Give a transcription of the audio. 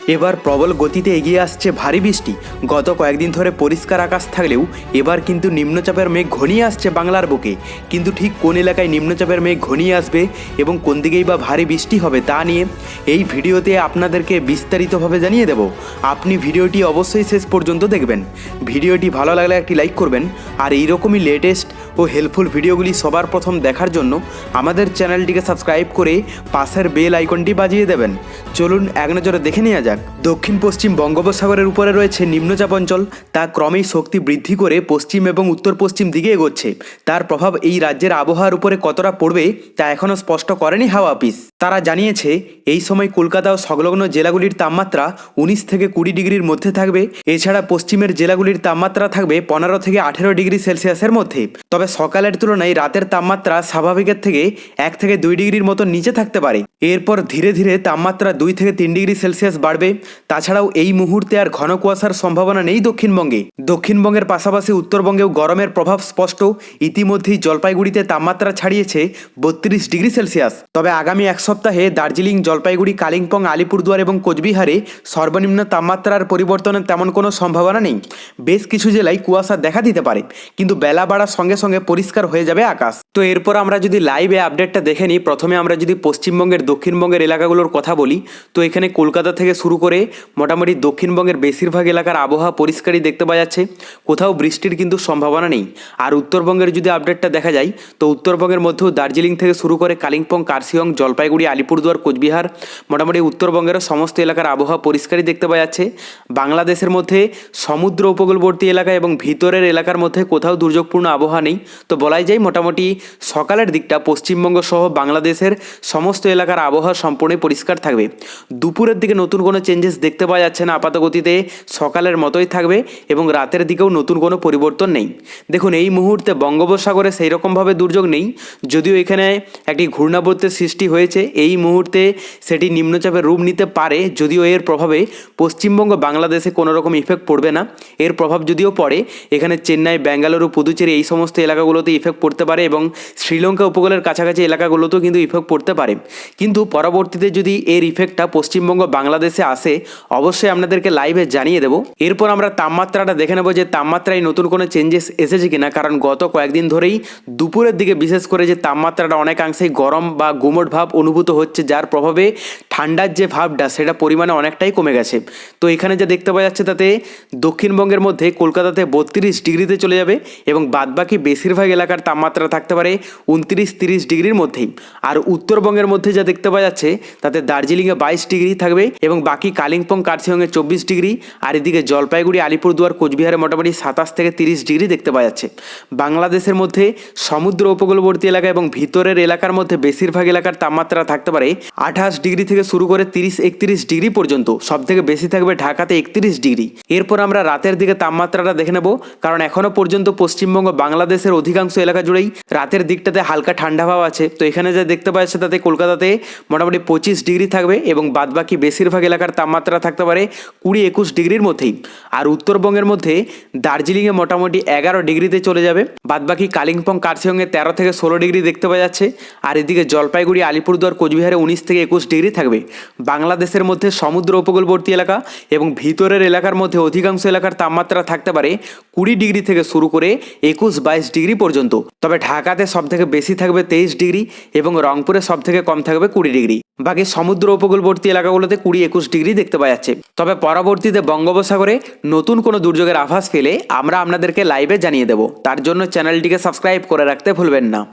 এবার প্রবল গতিতে এগিয়ে আসছে ভারী বৃষ্টি। গত কয়েকদিন ধরে পরিষ্কার আকাশ থাকলেও এবার কিন্তু নিম্নচাপের মেঘ ঘনিয়ে আসছে বাংলার বুকে। কিন্তু ঠিক কোন এলাকায় নিম্নচাপের মেঘ ঘনিয়ে আসবে এবং কোন দিকেই বা ভারী বৃষ্টি হবে তা নিয়ে এই ভিডিওতে আপনাদেরকে বিস্তারিতভাবে জানিয়ে দেব। আপনি ভিডিওটি অবশ্যই শেষ পর্যন্ত দেখবেন। ভিডিওটি ভালো লাগলে একটি লাইক করবেন, আর এইরকমই লেটেস্ট ও হেল্পফুল ভিডিওগুলি সবার প্রথম দেখার জন্য আমাদের চ্যানেলটিকে সাবস্ক্রাইব করে পাশের বেল আইকনটি বাজিয়ে দেবেন। চলুন এক নজরে দেখে নেওয়া যাক। দক্ষিণ পশ্চিম বঙ্গোপসাগরের উপরে রয়েছে নিম্নচাপ অঞ্চল। তা ক্রমেই শক্তি বৃদ্ধি করে পশ্চিম এবং উত্তর পশ্চিম দিকে এগোচ্ছে। তার প্রভাব এই রাজ্যের আবহাওয়ার উপরে কতটা পড়বে তা এখনও স্পষ্ট করেনি হাওয়া অফিস। তারা জানিয়েছে এই সময় কলকাতা ও সংলগ্ন জেলাগুলির তাপমাত্রা 19 থেকে 20 ডিগ্রির মধ্যে থাকবে। এছাড়া পশ্চিমের জেলাগুলির তাপমাত্রা থাকবে 15 থেকে 18 ডিগ্রি সেলসিয়াসের মধ্যে। তবে সকালের তুলনায় রাতের তাপমাত্রা স্বাভাবিকের থেকে 1 থেকে 2 ডিগ্রির মতো নিচে থাকতে পারে। এরপর ধীরে ধীরে তাপমাত্রা 2 থেকে 3 ডিগ্রি সেলসিয়াস বাড়বে। তাছাড়াও এই মুহূর্তে আর ঘন কুয়াশার সম্ভাবনা নেই দক্ষিণবঙ্গে। দক্ষিণবঙ্গের পাশাপাশি উত্তরবঙ্গেও গরমের প্রভাব স্পষ্ট। ইতিমধ্যেই জলপাইগুড়িতে তাপমাত্রা ছাড়িয়েছে 32 ডিগ্রি সেলসিয়াস। তবে আগামী এক সপ্তাহে দার্জিলিং, জলপাইগুড়ি, কালিম্পং, আলিপুরদুয়ার এবং কোচবিহারে সর্বনিম্ন তাপমাত্রার পরিবর্তনের তেমন কোনো সম্ভাবনা নেই। বেশ কিছু জেলায় কুয়াশা দেখা দিতে পারে, কিন্তু বেলা বাড়ার সঙ্গে সঙ্গে পরিষ্কার হয়ে যাবে আকাশ। তো এরপর আমরা যদি লাইভে আপডেটটা দেখে নিই, প্রথমে আমরা যদি পশ্চিমবঙ্গের দক্ষিণবঙ্গের এলাকাগুলোর কথা বলি, তো এখানে কলকাতা থেকে শুরু করে মোটামুটি দক্ষিণবঙ্গের বেশিরভাগ এলাকার আবহাওয়া পরিষ্কারই দেখতে পাওয়া যাচ্ছে। কোথাও বৃষ্টির কিন্তু সম্ভাবনা নেই। আর উত্তরবঙ্গের যদি আপডেটটা দেখা যায়, তো উত্তরবঙ্গের মধ্যেও দার্জিলিং থেকে শুরু করে কালিম্পং, কার্শিয়ং, জলপাইগুড়ি, আলিপুরদুয়ার, কোচবিহার, মোটামুটি উত্তরবঙ্গের সমস্ত এলাকার আবহাওয়া পরিষ্কারই দেখতে পাওয়া যাচ্ছে। বাংলাদেশের মধ্যে সমুদ্র উপকূলবর্তী এলাকা এবং ভিতরের এলাকার মধ্যে কোথাও দুর্যোগপূর্ণ আবহাওয়া নেই। তো বলাই যায় মোটামুটি সকালের দিকটা পশ্চিমবঙ্গ সহ বাংলাদেশের সমস্ত এলাকার আবহাওয়া সম্পূর্ণ পরিষ্কার থাকবে। দুপুরের দিকে নতুন কোনো চেঞ্জেস দেখতে পাওয়া যাচ্ছে না। আপাতগতিতে সকালের মতোই থাকবে এবং রাতের দিকেও নতুন কোনো পরিবর্তন নেই। দেখুন, এই মুহূর্তে বঙ্গোপসাগরে সেই রকমভাবে দুর্যোগ নেই, যদিও এখানে একটি ঘূর্ণাবর্তের সৃষ্টি হয়েছে। এই মুহূর্তে সেটি নিম্নচাপের রূপ নিতে পারে, যদিও এর প্রভাবে পশ্চিমবঙ্গ, বাংলাদেশে কোনো রকম ইফেক্ট পড়বে না। এর প্রভাব যদিও পড়ে, এখানে চেন্নাই, বেঙ্গালুরু, পুদুচেরি এই সমস্ত এলাকাগুলোতে ইফেক্ট পড়তে পারে এবং শ্রীলঙ্কা উপকূলের কাছাকাছি এলাকাগুলোতেও কিন্তু ইফেক্ট পড়তে পারে। কিন্তু পরবর্তীতে যদি এর ইফেক্টটা পশ্চিমবঙ্গ, বাংলাদেশে আসে, অবশ্যই আপনাদেরকে লাইভে জানিয়ে দেবো। এরপর আমরা তাপমাত্রাটা দেখে নেবো যে তাপমাত্রায় নতুন কোনো চেঞ্জেস এসেছে কিনা, কারণ গত কয়েকদিন ধরেই দুপুরের দিকে বিশেষ করে যে তাপমাত্রাটা অনেকাংশেই গরম বা গুমোট ভাব অনুভূত হচ্ছে, যার প্রভাবে ঠান্ডার যে ভাবটা সেটা পরিমাণে অনেকটাই কমে গেছে। তো এখানে যা দেখতে পাওয়া যাচ্ছে তাতে দক্ষিণবঙ্গের মধ্যে কলকাতাতে 32 ডিগ্রিতে চলে যাবে এবং বাদবাকি বেশিরভাগ এলাকার তাপমাত্রা থাকতে পারে 29-30 ডিগ্রির মধ্যেই। আর উত্তরবঙ্গের মধ্যে যা দেখতে পাওয়া যাচ্ছে তাতে দার্জিলিংয়ে 22 ডিগ্রি থাকবে এবং বাকি কালিম্পং, কার্শিয়ংয়ে 24 ডিগ্রি। আর এদিকে জলপাইগুড়ি, আলিপুরদুয়ার, কোচবিহারে মোটামুটি 27 থেকে 30 ডিগ্রি দেখতে পাওয়া যাচ্ছে। বাংলাদেশের মধ্যে সমুদ্র উপকূলবর্তী এলাকা এবং ভিতরের এলাকার মধ্যে বেশিরভাগ এলাকার তাপমাত্রা থাকতে পারে 28 ডিগ্রি থেকে শুরু করে 30-31 ডিগ্রি পর্যন্ত। সব থেকে বেশি থাকবে ঢাকাতে 31 ডিগ্রি। এরপর আমরা রাতের দিকে তাপমাত্রাটা দেখে নেব, কারণ এখনও পর্যন্ত পশ্চিমবঙ্গ, বাংলাদেশের অধিকাংশ এলাকা জুড়েই রাতের দিকটাতে হালকা ঠান্ডা ভাব আছে। তো এখানে যা দেখতে পাওয়া যাচ্ছে তাতে কলকাতাতে মোটামুটি 25 ডিগ্রি থাকবে এবং বাদবাকি বেশিরভাগ এলাকার তাপমাত্রা থাকতে পারে 20-21 ডিগ্রির মধ্যেই। আর উত্তরবঙ্গের মধ্যে দার্জিলিংয়ে মোটামুটি 11 ডিগ্রিতে চলে যাবে। বাদবাকি কালিম্পং, কার্শিয়ংয়ে 13 থেকে 16 ডিগ্রি দেখতে পাওয়া যাচ্ছে। আর এদিকে জলপাইগুড়ি, আলিপুরদুয়ার, কোচবিহারে 19 থেকে 21 ডিগ্রি থাকবে। বাংলাদেশের মধ্যে সমুদ্র উপকূলবর্তী এলাকা এবং ভিতরের এলাকার মধ্যে অধিকাংশ এলাকার তাপমাত্রা থাকতে পারে 20 ডিগ্রি থেকে শুরু করে 21-22 ডিগ্রি পর্যন্ত। তবে ঢাকাতে সব থেকে বেশি থাকবে 23 ডিগ্রি এবং রংপুরে সব থেকে কম থাকবে 20 ডিগ্রি। বাকি সমুদ্র উপকূলবর্তী এলাকাগুলোতে 20-21 ডিগ্রি দেখতে পাওয়া যাচ্ছে। তবে পরবর্তীতে বঙ্গোপসাগরে নতুন কোনো দুর্যোগের আভাস পেলে আমরা আপনাদেরকে লাইভে জানিয়ে দেব। তার জন্য চ্যানেলটিকে সাবস্ক্রাইব করে রাখতে ভুলবেন না।